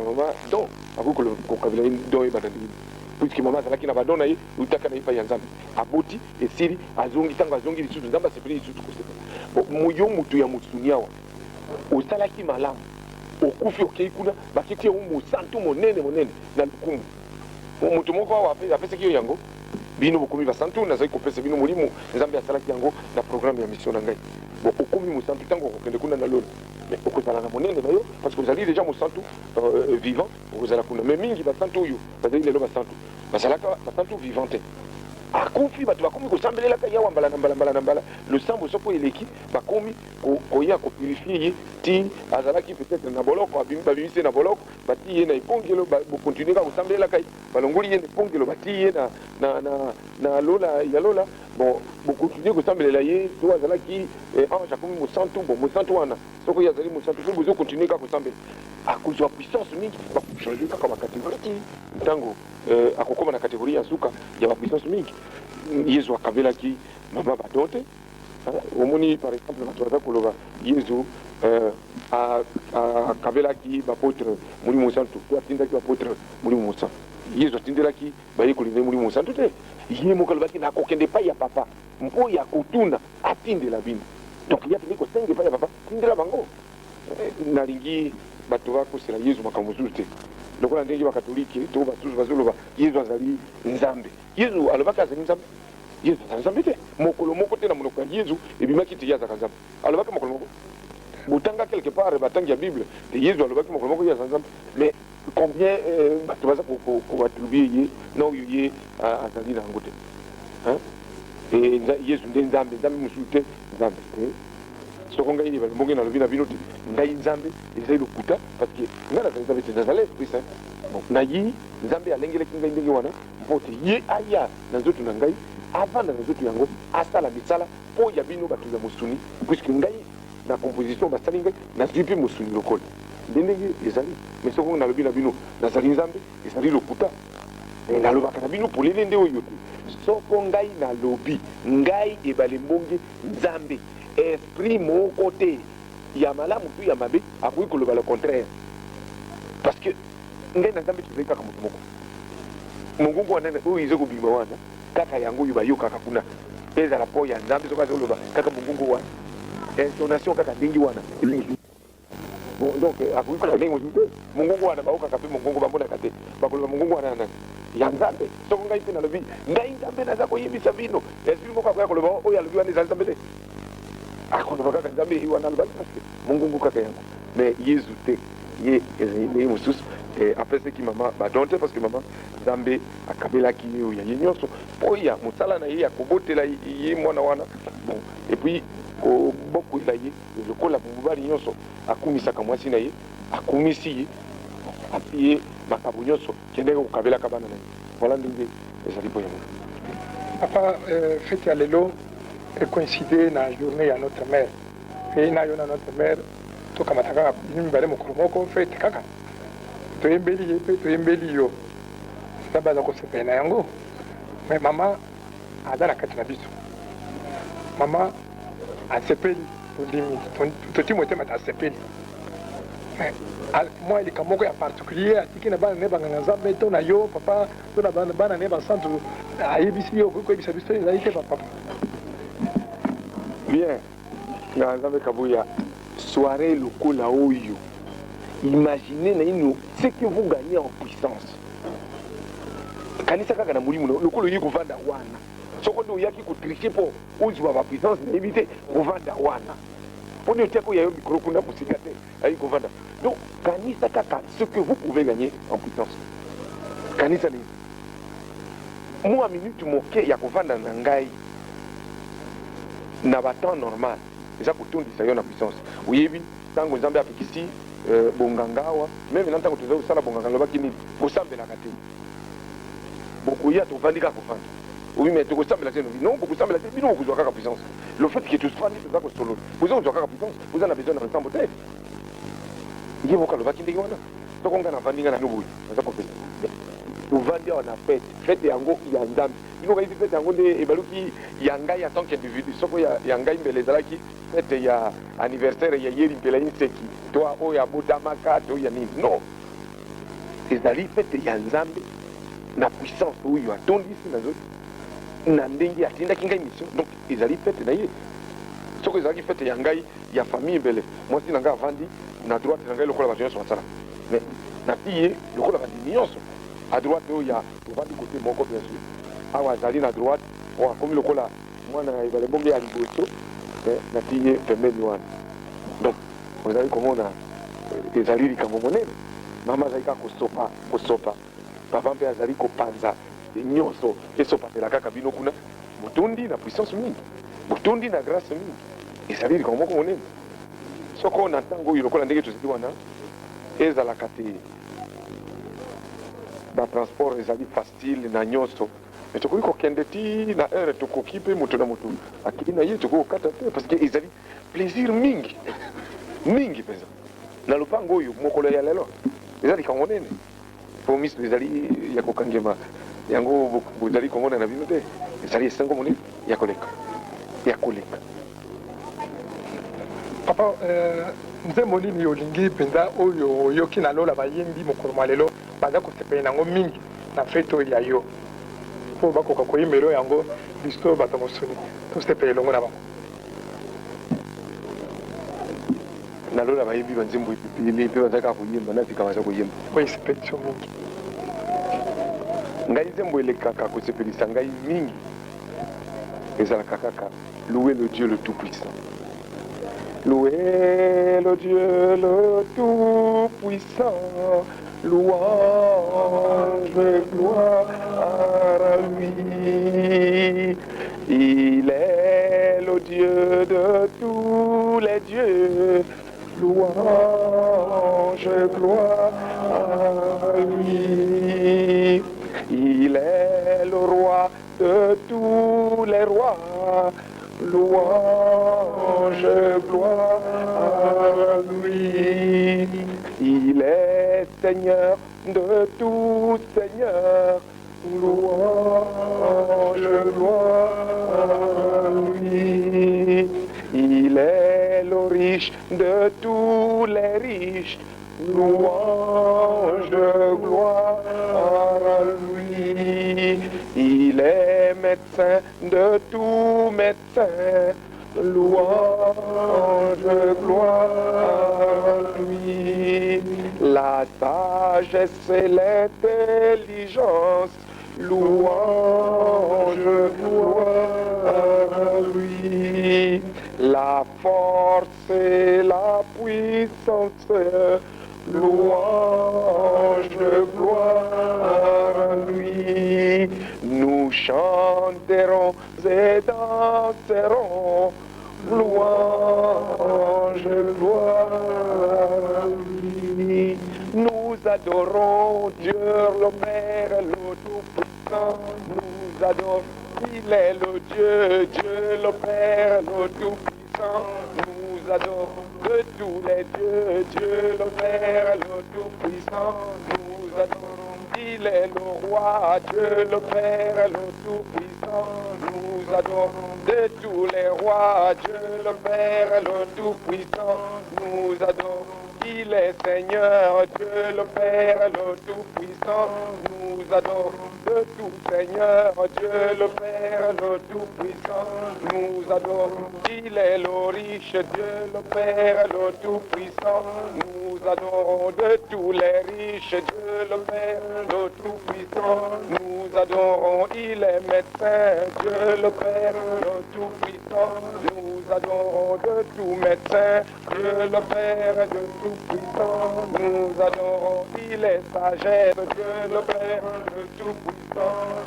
S2: mama don akoki kokabela ye don yebana ndenge puiske mama azalaki na badon na ye eutaka na ye epai ya nzambe aboti esili azongi ntango azongi lisusu nzambe asepeli lisusu kosepela yo moto ya mosuni awa osalaki malamu okufi okei kuna bakiki yo mosantu monene na lukumu moto moko awa apesaki yo yango bino bokomi basantu nazali kopesa bino molimo nzambe asalaki yango na programme ya mission na ngai okomi mosantu ntango okokende kuna na lolo okozala na monene na yo parce que ozali déjà mosantu vivant okozala kuna mais mingi basantu oyo bazali lelo basantu bazalaka basantu vivant te akufi bato bakomi kosambelelaka yawa mbala na mbala losambo soko eleki bakomi koya kopurifie ye ti azalaki peut-être na boloko babimisi na boloko bati ye na epongelo bokontinue kaka kosambelelaka ye balongoli ye na epongelo bati ye na lola ya lola bon bokontinue kosambelela ye to azalaki ange akomi mosantu bon mosantu wana soko ye azali mosantu so bozokontinue kaka kosambela akozwa puissance mingi bakuchange kaka bakategorie ti ntango akokoma na kategorie ya suka ya bapuissance mingi yezu akabelaki mama badon te omoni par exemple bato baza koloba yezu akabelaki bapotre molimo mosantu to atindaki bapotre molimo mosantu yezu atindelaki bayekoli na ye molimo mosantu te ye moko alobaki nakokende epai ya papa mpo ya kotuna atindela bino donc ye akendi kosenga epai ya papa tindela bango nalingi bato bakosela yezu makambo mosusu te lokola ndenge bakatolike to basusu bazoloba yezu azali nzambe yezu alobaki azali nzambe yezu azali nzambe te mokolo moko te na monoko ya yezu ebimaki te ye azaka nzambe alobaki mokolo moko botanga quelque part batangi ya bible te yezu alobaki mokolo moko ye azali nzambe mais combien bato baza koatribue ye na oyo ye azali na yango te yezu nde nzambe mosusu te nzambe te soko ngai yebala mbonge nalobi na bino te ngai nzambe ezali lokuta parce que ngai nazali nzambe te nazali esprit saint nayi nzambe alengelaki ngai ndenge wana mpo te ye aya na nzoto na ngai avanda na nzoto yango asala misala mpo ya bino bato ya mosuni puiske ngai na composition basali ngai nazwi mpe mosuni lokola nde ndenge ezali mais soko nalobi na bino nazali nzambe ezali lokuta nalobaka na bino polele nde oyo te soko ngai nalobi ngai ebale mbonge nzambe esprit moko te ya malamu tu ya mabe akoki koloba le contraire parce que ngai na nzambe tozali kaka moto moko mongongo wana oyo eza kobima wana kaka yango oyo bayokaka kuna ezala po ya nzambe soki aza koloba kaka mongongo wana intonation kaka ndenge wana donc akoki koloba ndenge mosusu te mongongo wana baokaka mpe mongongo bamonaka te bakoloba mongongo wana nani ya nzambe soko ngai mpe nalobi ngai nzambe naza koyebisa bino esprit moko akoya koloba oyo alobi wana ezali nzambe te akoloba kaka nzambe wana alobaki parce mongongo kaka yango mais yezu te ye ezali mosusu apesaki mama badon te parce que mama nzambe akabelaki ye oyo ya ye nyonso mpo ya mosala na ye ya kobotela ye mwana wana bon epuis kobokwela ye lokola mobali nyonso akumisaka mwasi na ye akumisi ye api ye makambo nyonso kendeke kokabelaka bana na ye voilà ndenge ezali po yango
S1: papa fete ya lelo coïncider na journée ya notre mère et na yo na notre mère tokamata kaka mibale mokolo moko fete kaka toyembeli ye mpe toyembeli yo nzambe aza kosepela na yango mais mama aza na kati na biso mama asepeli tondimi toti motema te asepeli mwa elika moko ya particulier atiki na bana ne banganga nzambe to na yo papa to na bana ne basantu ayebisi yo okoki koyebisa biso ezali te bapapa
S2: bien na nzambe kabuya soirée lokola oyo imaginez na ino ce que vous gagnez en puissance kanisa kaka na molimo lokola oyi kovanda wana soko nde oyaki kotriche mpo ozwa bapuissance nayebi te kovanda wana mpo nde otiaka oyo yayo mikro kuna mosika te ayi kovanda donc kanisa kaka ce que vous pouvez gagner en puissance kanisa nini mwa minute moke ya kovanda na ngai na batemps normal eza kotondisa yo na puissance oyebi ntango nzambe apekisi bonganga awa meme na ntango toza kosala bonganga lobaki nini kosambelaka te bokoya tovandi kaka kofanda oui mais tokosambela te nobi non bokosambela te bino bokozwa kaka puissance le fait que tofandi toza kosolola boza kozwa kaka puissance boza na besoin na nsambo te ye boka lobaki ndenge wana soko nga na vandi nga na no boye naza kopesa tovandi awa na fete yango ya nzambe ino kayibi fete yango nde ebaluki ya ngai en tant qu'individu soko ya ngai mbele ezalaki fete ya anniversaire ya yeri mpela inseki to oyo abotamaka to ya nini non ezali fete ya nzambe na puissance oyo atondisi na ndenge atindaki ngai mission donc ezali fete na ye soko ezalaki fete ya ngai ya famille mbele mwasi na ngai avandi na droite na ngai lokola bato nyonso basala mais napi ye lokola bandimi nyonso à droite oyo ya tovandi kote moko bien sûr awa azali na droite o akomi lokola mwana ebale bonge ya liboso napi ye pembeni wana donc ozali komona ezali likambo monene mama azali kaka kosopa papa mpe azali kopanza nyonso esopatela kaka bino kuna botondi na puissance mingi botondi na grâce mingi ezali likambo moko monene soko na ntango oyo lokola ndenge tozali wana ezalaka te batransport ezali facile na nyonso me tokoki kokende ti na heure tokoki mpe moto na moto akili na ye tokoki kokata te parce que ezali plaisir mingi mingi mpenza na lopango oyo mokolo ya lelo eza likambo monene po miso ezali ya kokangema yango bozali komona na bino te ezali esengo monene ya koleka
S1: papa nzembo nini olingi mpenza oyo oyoki na lola bayembi mokolo mwa lelo baza kosepela nango mingi na fete oyo ya yo mpo bakoka koyembela yango biso bato mosuni tosepela elongo na bango
S2: na lola bayembi banzembo epipili mpe bazalaka koyemba nafika baza koyemba
S1: oyo esepeliso mingi
S2: ngai nzembo elekaka kosepelisa ngai mingi ezalaka kaka louer le Dieu le Tout-Puissant. Louez le Dieu le Tout-Puissant, louange et gloire à lui. Il est le Dieu de tous les dieux, louange et gloire à lui. Il est le roi de tous les rois, louange et gloire à lui. Il est Seigneur de tous seigneurs, louange et gloire à lui. Il est le riche de tous les riches, louange et gloire à lui. Il est médecin de tous médecins, louange et gloire à lui. La sagesse et l'intelligence, louange et gloire à lui. La force et la puissance, louange et gloire à lui. Nous chanterons et danserons, louange et gloire à lui. Nous adorons Dieu le Père, le Tout-Puissant. Nous adorons, il est le Dieu, Dieu le Père, le Tout-Puissant. Nous adorons de tous les dieux, Dieu le Père, le Tout-Puissant. Nous adorons, il est le roi, Dieu le Père, le Tout-Puissant. Nous adorons de tous les rois, Dieu le Père, le Tout-Puissant. Nous adorons, il est Seigneur, Dieu le Père, le Tout-Puissant. Nous adorons de tout Seigneur, Dieu le Père, le Tout-Puissant. Nous adorons, il est le riche, Dieu le Père, le Tout-Puissant. Nous adorons de tous les riches, Dieu le Père, le Tout-Puissant. Nous adorons, il est médecin, Dieu le Père, le Tout-Puissant. Nous adorons de tout médecin, Dieu le Père, le Tout-Puissant. Nous adorons, il est sagesse, Dieu le Père, le Tout-Puissant.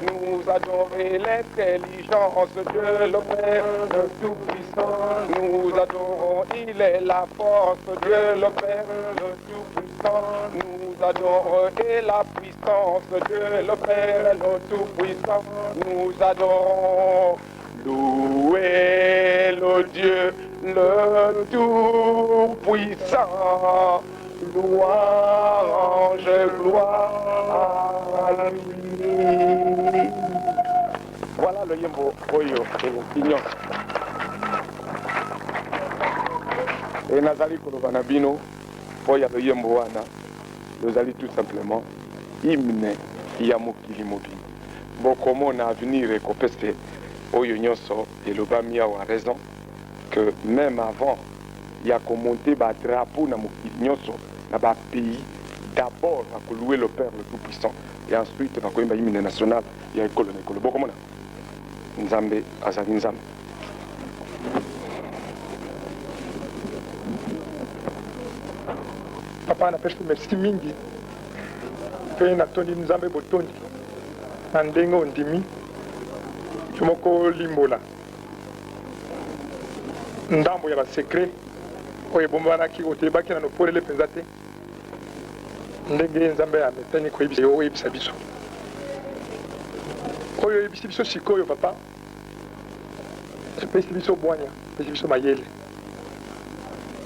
S2: Nous adorons l'intelligence, Dieu le Père, le Tout-Puissant. Nous adorons, il est la force, Dieu le Père, le Tout-Puissant. Nous adorons et la puissance, Dieu le Père, le Tout-Puissant. Nous adorons, louez le Dieu le Tout-Puissant. louange, gloire à lui. Voilà le yembo oyo opinion. Et nazali koloba na bino oya le yembo wana lozali tout simplement hymne ya mokili mobile. Bokomona avenir ekopese oyo nyonso elobami awa raison que même avant il y a commenté ba drapeau na mokili nyonso na ba pays d'abord à louer le Père le Tout-Puissant et ensuite na koyemba hymne national ya ekolo na ekolo. Bokomona Nzambe azali Nzambe.
S1: Papa na pesa merci mingi pe na tondi Nzambe botondi na ndenge ondimi chomoko limbola ndambo ya ba secret oyo bombanaki otebaki na nopolele mpenza te ndenge Nzambe ametani koyebisa biso oyo oyebisi biso sikoyo papa epesi biso bwanya epesi biso mayele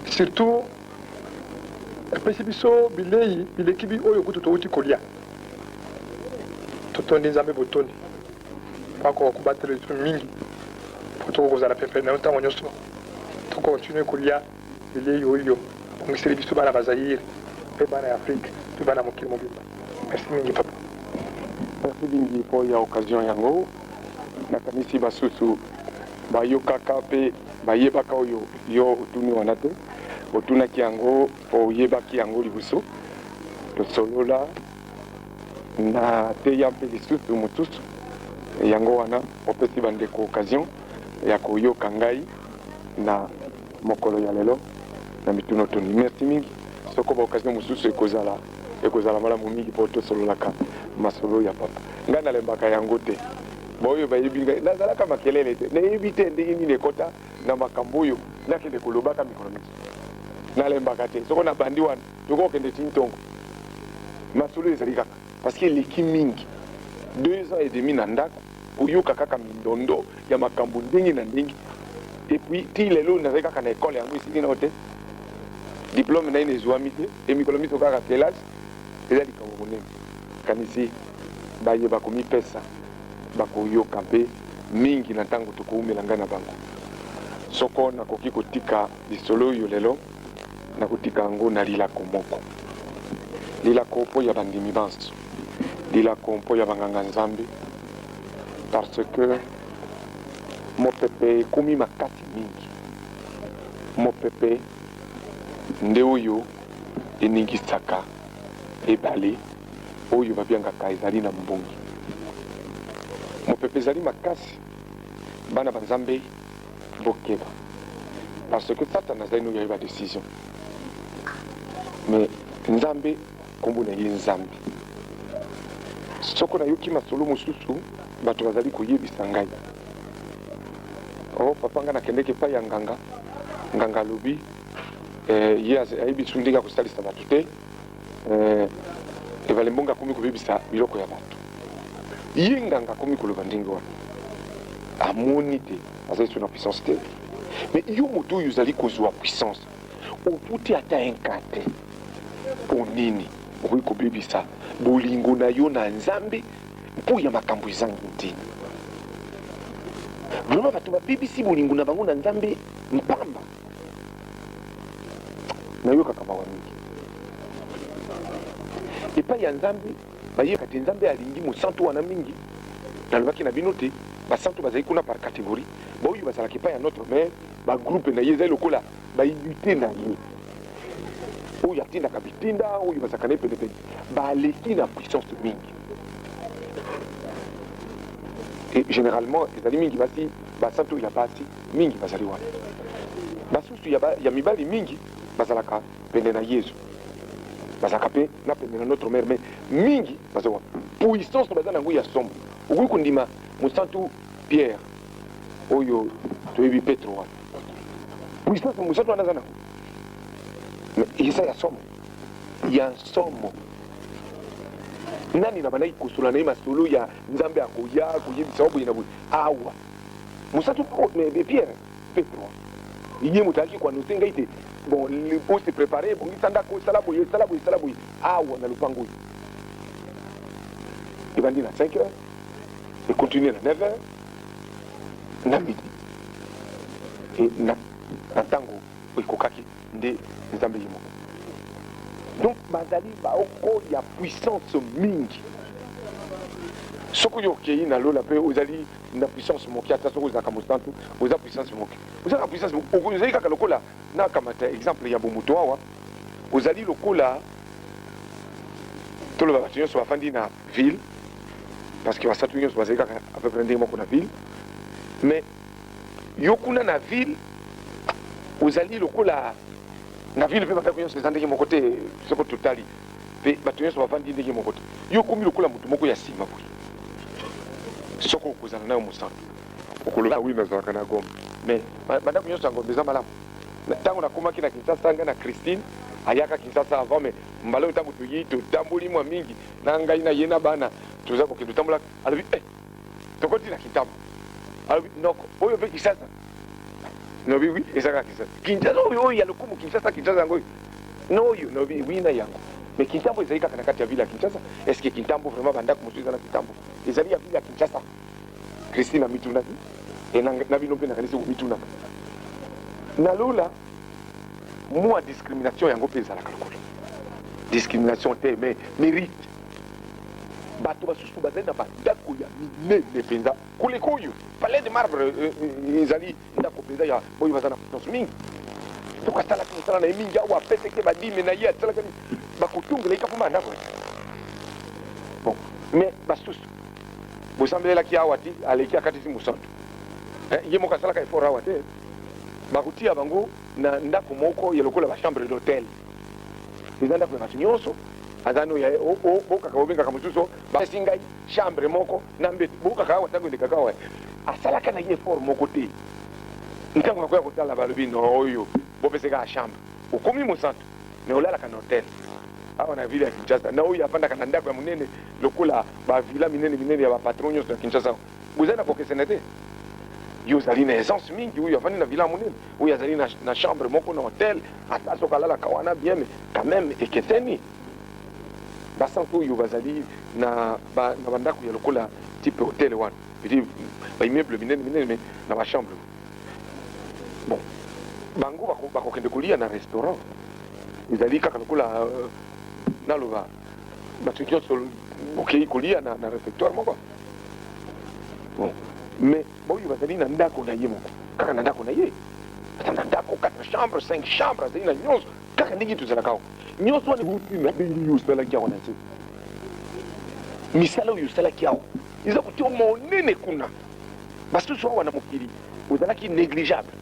S1: surtout epesi biso bilei bileki oyo kutu touti kolia totondi Nzambe botondi mpako kobatela biso mingi po tokozala pempe na yo ntango nyonso tokontinue kolia bilei oyo bongiseli biso bana bazaire mpe bana ya afrique mpe bana mokili mobimba. Merci mingi papa.
S2: Merci mingi mpo ya occasion yango nakanisi basusu bayokaka mpe bayebaka oyo yo otuni wana te otunaki yango oyebaki yango liboso tosolola na teya mpe lisusu mosusu yango wana opesi bandeko occasion ya koyoka ngai na mokolo ya lelo na mituna toni. Merci mingi soko ba occasion mosusu ekozala malamu mingi mpo tosololaka masolo ya papa ngai nalembaka yango te boyo bayebi ngai nazalaka makelele te nayebi te ndenge nini ekota na makambo oyo nakende kolobaka mikolo miki nalembaka te soko na bandi wana tokokende ti ntongo masolo ezali kaka parce que eleki mingi 2 ans et demi na ndako oyoka kaka mindondo ya makambo ndenge na ndenge epuis ti lelo nazali kaka na ekole yango esili nao te diplôme na ye ezwami te emikolo miso kaka kelasi eza likambo monene kanisi bayeba komipesa bakoyoka mpe mingi na ntango tokoumela ngai na bango soko nakoki kotika lisolo oyo lelo nakotika yango na lilako moko lilako mpo ya bandimi banso lilako mpo ya banganga Nzambe parce que mopepe ekomi makasi mingi mopepe nde oyo eningisaka ebale oyo babiangaka ezali na mbongi mopepe ezali makasi bana banzambe bokeba parce que Satan azali no yeba décision mais Nzambe kombo na ye Nzambe soko na yoki masolo mosusu bato bazali koyebisa ngai oh papa nga nakendeke pa ya nganga lobi ye ayebi biso ndenge akosalisa bato te ebale mbongo akomi kobebisa biloko ya bato ye nganga akomi koloba ndenge wana amoni te azali so na puissance te mais yo moto oyo ozali kozwa puissance oputi ata inka te mpo nini okoki kobebisa bolingo na yo na Nzambe mpo ya makambo ezangi ntini vraiment bato babebisi bolingo na bango na Nzambe mpamba nayokaka mawa mingi epai ya Nzambe bayeka te Nzambe alingi mosantu wana mingi nalobaki na bino te basantu bazali kuna par catégorie baoyo bazalaki epai ya notre mare bagroupe na ye ezali lokola baimite na ye oyo atindaka bitinda oyo bazalaka na ye penepene baleki na puissance mingi et généralement ezali mingi basi basantu ya basi mingi bazali wana basusu ya mibali mingi bazalaka pene na Yesu bazalaka mpe na pene na notre mare mais mingi bazali wana puissance baza nango ya sombo okoki kondima mosantu Pierre oyo toyebi Petro wana puissance mosantu wana aza nango mais eza ya somo ya somo nani na bandaki kosola na ye masolo ya Nzambe akoya koyebisa boye na boye awa mosantu Pierre Petro ye moto alaki koanonse ngai te bon le beau se préparer bon itanda ko sala boye awa na lupango il va dire à 5 heures et continuer à 9 heures na midi et na tango ekokaki nde nzambe yimo donc bazali baoko ya puissance mingi soko yokei na lola pe ozali na puissance moki ata soko ozalaka mosantu oza puissance moki ozalaka puissance moki ozali kaka lokola na kamata exemple ya bomoto awa ozali lokola toloba bato nyonso bafandi na ville parce que basatu nyonso bazali kaka à peu près ndenge moko na ville mais yo kuna na ville ozali lokola na ville mpe bato nyonso eza ndenge moko te soko totali mpe bato nyonso bafandi ndenge moko te yo komi lokola moto moko ya nsima boye soko okozala nayo mosantu okoloba wi nazalaka na gombe mais bandako nyonso ya ngombe eza malamu ntango nakomaki na Kinshasa ngai na Christine ayaka Kinshasa avant mais mbala oyo ntango toyi totamboli mwa mingi na ngai na ye na bana toza kokende totambola alobi tokoti na Kintambo alobi noko oyo mpe Kinshasa nobi wi ezaka Kinshasa oyo ya lokumu Kinshasa yango oyo noyo nobi wi na yango mais Kintambo ezali kaka na kati ya ville ya Kinshasa est-ce que Kintambo vraiment bandako mosusu eza na Kintambo ezali ya ville ya Kinshasa Christine amitunaki e na bino mpe nakanisi komitunaka nalola mwa discrimination yango mpe ezalaka lokola discrimination te mais mérite bato basusu bazali na bandako ya minene mpenza koleka oyo palais de marbre ezali ndako mpenza ya oyo baza na puissance mingi tokasalaki mosala na ye mingi awa apeseke badime na ye asalaka bakotongela eka mpo bandako bon mais basusu bosambelelaki awa ti aleki akatisi mosantu ye moko asalaka effort awa te bakotia bango na ndako moko ya lokola bachambre d'hôtel eza ndako ya bato nyonso azani oyo bokaka bobengaka mosusu bapesi ngai chambre moko na mbeto bokaka awa ntango elekaka awa asalaka na ye effort moko te ntango nakoya kotala balobi no oyo bopeseka ya chambre okomi mosantu mais olalaka na hôtel awa na ville ya Kinshasa na oyo afandaka na ndako ya monene lokola bavila minene ya bapatron nyonso ya Kinshasa boza na kokesena te yo ozali na essence mingi oyo afandi na vila monene oyo azali na chambre moko na hôtel ata soki alalaka wana bien mais quand même ekeseni basantu oyo bazali na bandako ya lokola type hôtel wana edi baimmeuble minene mais na bachambre bon bango bakokende kolia na restaurant ezali kaka lokola naloba bato nyonso okei kolia na réfectoire moko bon mais boyo bazali na ndako na ye moko kaka na ndako na ye ata na ndako 4 chambres 5 chambres azali na nyonso kaka ndenge tozalaka awa nyonso wana ndenge yo osalaki awa na se misala oyo osalaki awa eza kotia monene kuna basusu awa na mokili ozalaki négligeable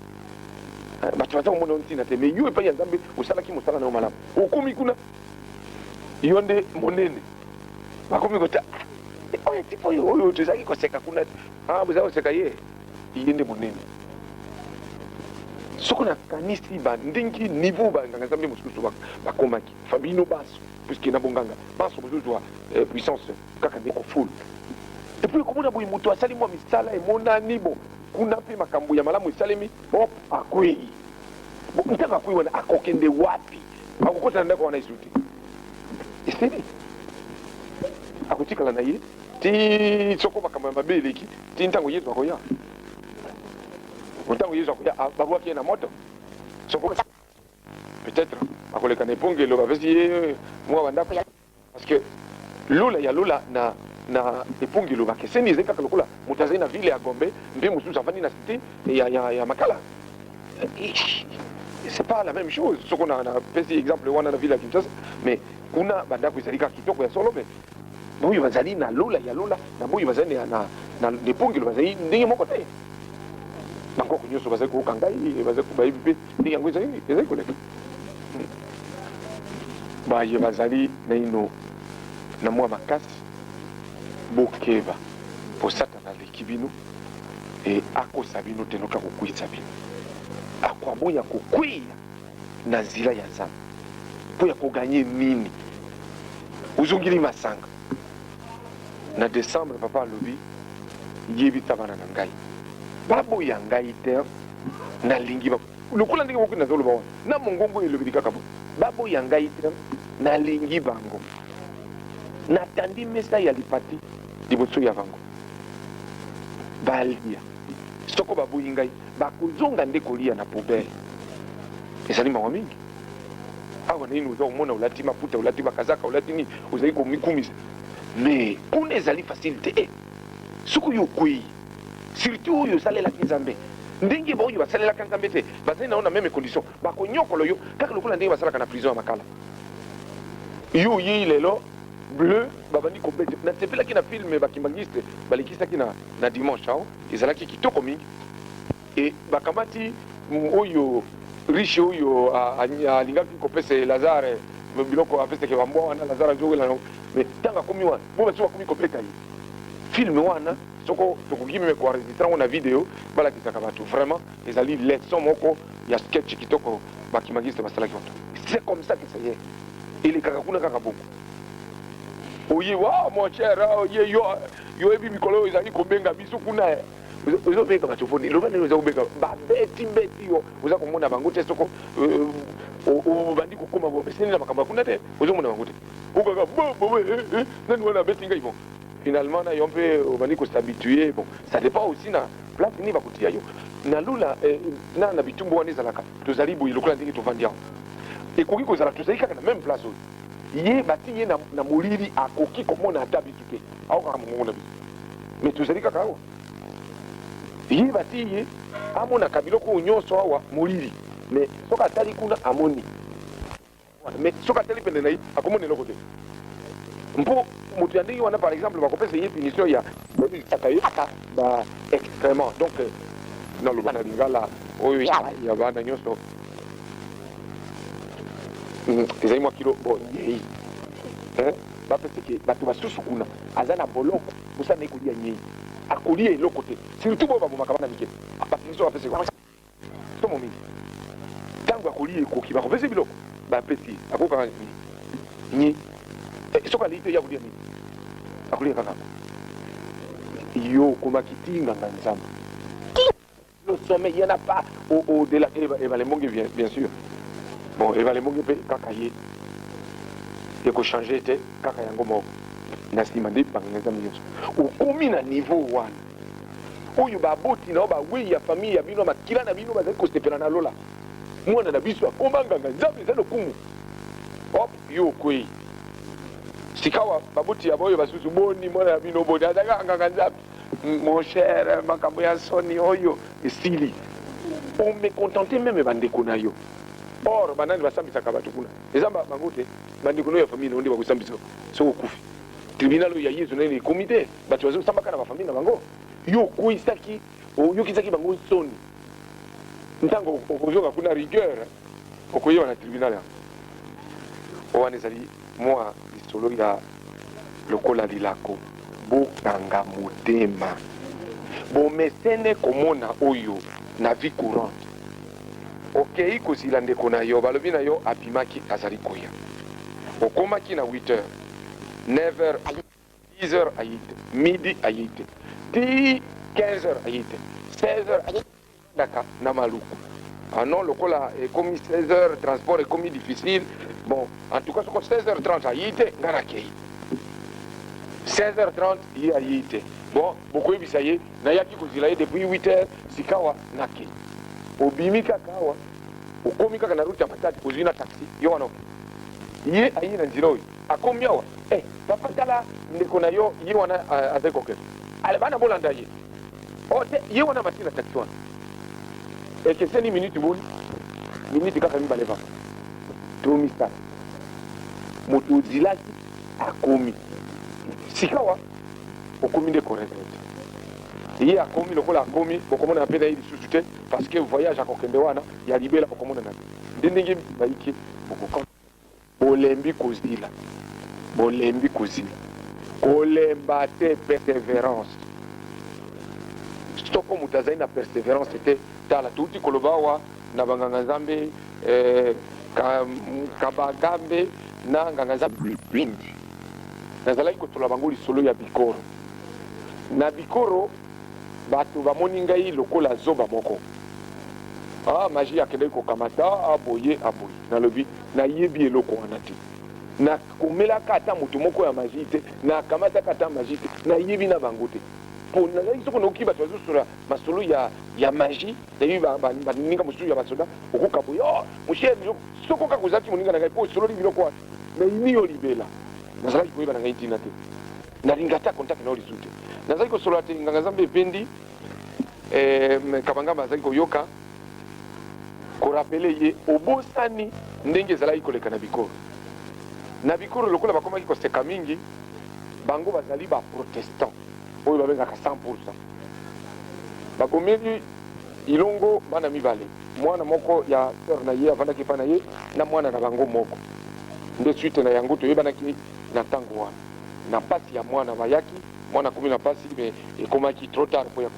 S2: bato baza komona ntina te mais yo epai ya nzambe osalaki mosala na yo malamu okomi kuna yo nde monene bakomi kota oyo tipo oyo tozalaki koseka kuna bozali koseka ye nde monene soko nakanisi bandenge niveau banganga nzambe mosusu bakomaki fabino baso puiske na bonganga baso mosusu wa puissance kaka nde kofulu epuis komona boye moto asali mwa misala emonani bo kuna mpe makambo ya malamu esalemi hop akwei ntango akwei wana akokende wapi akokota na ndako wana esu te eseni akotikala na ye ti soko makambo ya mabe eleki ti ntango yesu akoya ntango yesu akoya babwaki ye na moto soko peut-être akoleka na epongelo bapesi ye mwa bandako parce que lola ya lola na epongelo bakeseni ezali kaka lokola moto azali na ville ya Gombe mpe mosusu afandi na cité ya Makala c'est pas la même chose soko na pesi exemple wana na ville ya Kinshasa mais kuna bandako ezali kaka kitoko ya solo mais boyo bazali na lola ya lola na boyo bazali na epongelo bazali ndenge moko te bangoko nyonso bazali koyoka ngai bazali kobayebi mpe ndenge yango ezali koleka baye bazali naino na mwa makasi bokeba po satana aleki bino e akosa bino te noka kokwisa bino akwaboya kokweya na nzela ya nzambe mpo ya koganye nini ozongeli masanga na décembre papa alobi yebisa bana na ngai baboya ngai te nalingi lokola ndenge moko nazoloba wana na mongongo elobeli kaka bo baboya ngai te nalingi bango natandi mesa ya lipati liboso ya bango balia soko baboyi ngai bakozonga nde kolia na poubele ezali mawa mingi awa nini oza komona olati maputa olati bakazaka olati nini ozali komikumisa mais kuna ezali facile te soki oyo okwei surtout oyo osalelaki nzambe ndenge baoyo basalelaka nzambe te bazali nao na meme condition bakonyokola yo kaka lokola ndenge basalaka na prison ya makala yo oyei lelo bleu babandi kobete nasepelaki na filme bakimbangiste balekisaki na dimanche ao ezalaki kitoko mingi e bakamati oyo riche oyo alingaki kopesa lazare biloko apesake bambwa wana lazare azowela mais ntango akomi wana bo basi bakomi kobeta ye filme wana soko tokoki meme koenregistre yango na video balakisaka bato vraiment ezali leson moko ya sketch kitoko bakimangiste basalaki bato c'est comme ça que ça y est elekaka kuna kaka boko oye wa mon cher oye yo ebi mikolo ezali kobenga biso kuna ozobenga bato poni eloba ndenge oza kobenga babeti yo oza komona bango te soko obandi kokoma bopeseni na makambo ya kuna te ozomona bango te okaka nani wana abeti ngai bon finalement na yo mpe obandi kosabitue bon ça dépend aussi na place nini bakotia yo na lula na bitumbu wana ezalaka tozali boye lokola ndenge tovandi awa ekoki kozala tozali kaka na même place oyo ye bati ye na molili akoki komona ata bitu te aokaka mongongo na biso mais tozali kaka awa ye bati ye amonaka biloko oyo nyonso awa molili mais soki atali kuna amoni mais soki atali pene na ye akomona eloko te mpo moto ya ndenge wana par exemple bakopesa ye punition ya aka ba extrêmement donc naloba na lingala oyo ya bana nyonso ezali mwa kilo nyei bapeseke bato basusu kuna aza na boloko mosala na ekolia nyei akolia eloko te surtout boyo babomaka bana mike bapunition bapeseke somo mingi ntango akolia ekoki bakopesa biloko bapesi akokaka nyei soki alii te ya kolia nini akolia kaka yo komaki ti nganga nzambe le sommet il y en a pas au-delà ebalemongi bien sûr bon ebalemongi mpe kaka ye ekochange te kaka yango moko na nsima nde banganga nzambe nyonso okomi na niveau wana oyo baboti nao bawei ya famille ya bino makila na bino bazali kosepela na lola mwana na biso akoma nganga nzambe eza lokumu hop yo okwei sikawa baboti ya boyo basusu boni mwana na bino boni azalaka nganga nzambe mon cher makambo ya soni oyo esili omekontente meme bandeko na yo or banani basambisaka bato kuna eza bango te bandeko na yo ya famille nao nde bakosambisa soki okufi tribunal oyo ya yesu nani ekomi te bato bazosambaka na bafamille na bango yo okweyisaki oyokisaki bango soni ntango okozonga kuna rigueur okoyewa na tribunal yango owana ezali mwa lisolo ya lokola lilako bokanga motema bomesene komona oyo na vie courante okei kozila ndeko na yo balobi na yo abimaki azali koya okomaki na 8h 9h 10h ayi te midi ayi te ti 15h ayi te 16h ayi daka na maluku non lokola ekomi 16h transport ekomi difficile bon en tout cas soko 16h30 ayi te nga nakei 16h30 ye ayi te bon bokoyebisa ye nayaki kozila ye depuis 8h sikawa nakei obimi kaka awa okomi kaka na route ya matati ozwi na taxi yo wana ye ayi na nzela oyo akomi awa papa tala ndeko na yo ye wana azali kokende ale bana bolanda ye ote ye wana mati na taxi wana ekeseni minute boni minute kaka mibale va tomi sa moto ozilaki akomi sikawa okomi nde koregrete ye akomi lokola akomi bokomona mpe na ye lisusu te parce que voyage akokende wana ya libela bokomona na nde ndenge bayiki bolembi kozila kolemba te persévérance soko moto azali na persévérance te tala touti koloba awa na banganga nzambe kabagambe na nganga nzambe nazalaki kotola bango lisolo ya bikoro na bikoro bato bamoni ngai lokola zoba moko ah magie akende kokamata aboye nalobi nayebi eloko wana te nakomelaka ata moto moko ya magie te nakamataka ata magie te nayebi na bango te mpo nazali soko naoki bato bazosola masolo ya magie nayebi baninga mosusu ya basoda okoka boye moshe soko kaka ozalaki moninga na ngai mpo osololi biloko wana naini yo libela nazalaki koyeba na ngai ntina te nalinga ata contact na yo lisu te nazali kosolola te nganga nzambe ependi kabangamba azali koyoka korapele ye obosani ndenge ezalaki koleka na bikoro lokola bakomaki koseka mingi bango bazali baprotestant oyo babengaka 100%. Bakomeli ilongo bana mibale mwana moko ya sœur na ye avandaki epai na ye na mwana na bango moko nde suite na yango toyebanaki na ntango wana na mpasi ya mwana bayaki mwana akomi na mpasi me ekomaki trop tard mpo ya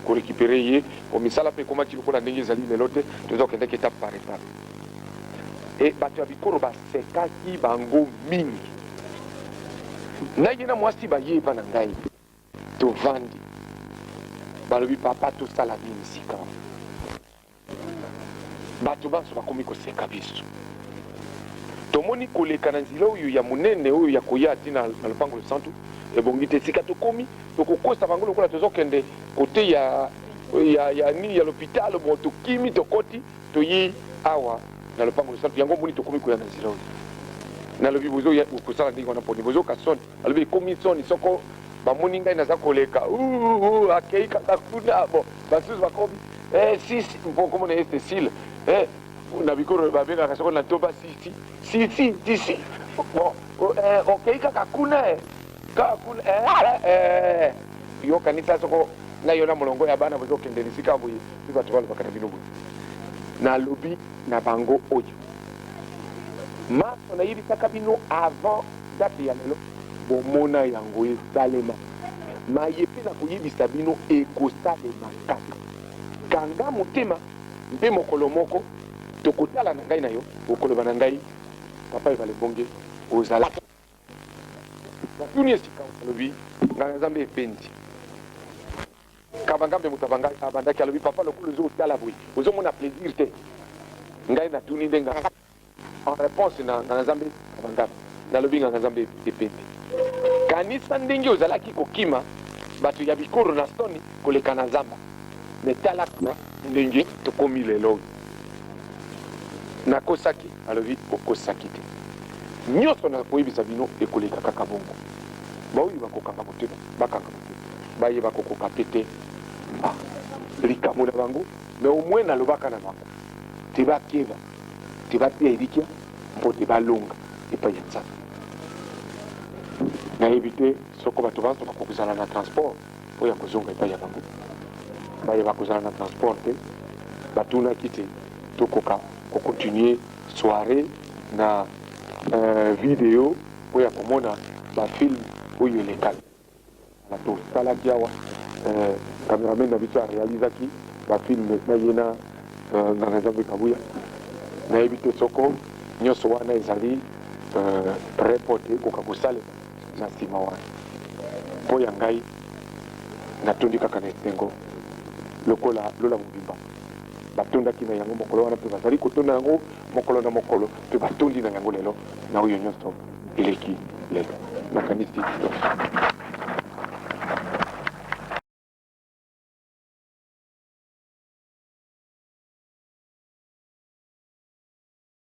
S2: korekipere ye omisala mpe ekomaki lokola ndenge ezali lelo te toza kokendaki etape par etape e bato ya bikoro basekaki bango mingi naye na mwasi bayeba na ngai tovandi balobi papa tosala nini sika bato banso bakomi koseka biso tomoni koleka na nzela oyo ya monene oyo ya koya ntina na lopango losantu ebongi te sika tokomi tokokosa bango lokola tozokende kote ya nini ya l'hôpital bon tokimi tokoti toyi awa na lopango losantu yango moni tokomi koya na nzela oyo nalobi bozokosala ndenge wana mponi bozoka soni alobi ekomi soni soko bamoni ngai naza koleka akei kaka kuna bon basusu bakomi mpo komona ye cécile na bikoro babengaka soko na toba sisi bon okei kaka kuna yokanisa soko na yo na molongo ya bana bozokendela esika boye mpe bato balobaka na bino boye nalobi na bango oyo maso nayebisaka bino avant date ya lelo bomona yango esalema maye mpe na koyebisa bino ekosalema kaka kanga motema mpe mokolo moko tokotala na ngai na yo okoloba na ngai papa ebale bonge ozala natuni esika alobi nganga nzambe ependi kabangambe moto abandaki alobi papa lokolo ozotala boye ozomona plaisir te ngai natuni nde nganga en réponse na nganga nzambe kabangambe nalobi nganga nzambe ependi kanisa ndenge ozalaki kokima bato ya bikoro na soni koleka na zamba metalaka ndenge tokomi lelo nakosaki alobi okosaki te nyonso na koyebisa bino ekoleka kaka bongo baoyo bakokanga motema bakanga motema bayeba kokoka pe te likambo na bango me omwe nalobaka na bango tebakeba tebatia elikia mpo tebalonga epai ya nzambe nayebi te soko bato banso bakokozala na transport mpo ya kozonga epai ya bango bayeba kozala na transport te batunaki te tokoka kokontinue soirée na video mpo ya komona bafilme oyo elekali na tosalaki awa cameraman na biso arealizaki bafilme na ye na nganga nzambe kabuya nayebi te soko nyonso wana ezali report ekoka kosalema na nsima wana mpo ya ngai natondi kaka na esengo lokola lola mobimba batondaki na yango mokolo wana mpe bazali kotonda yango mokolo na mokolo mpe batondi na yango lelo na oyo nyonso eleki lelo nakanisi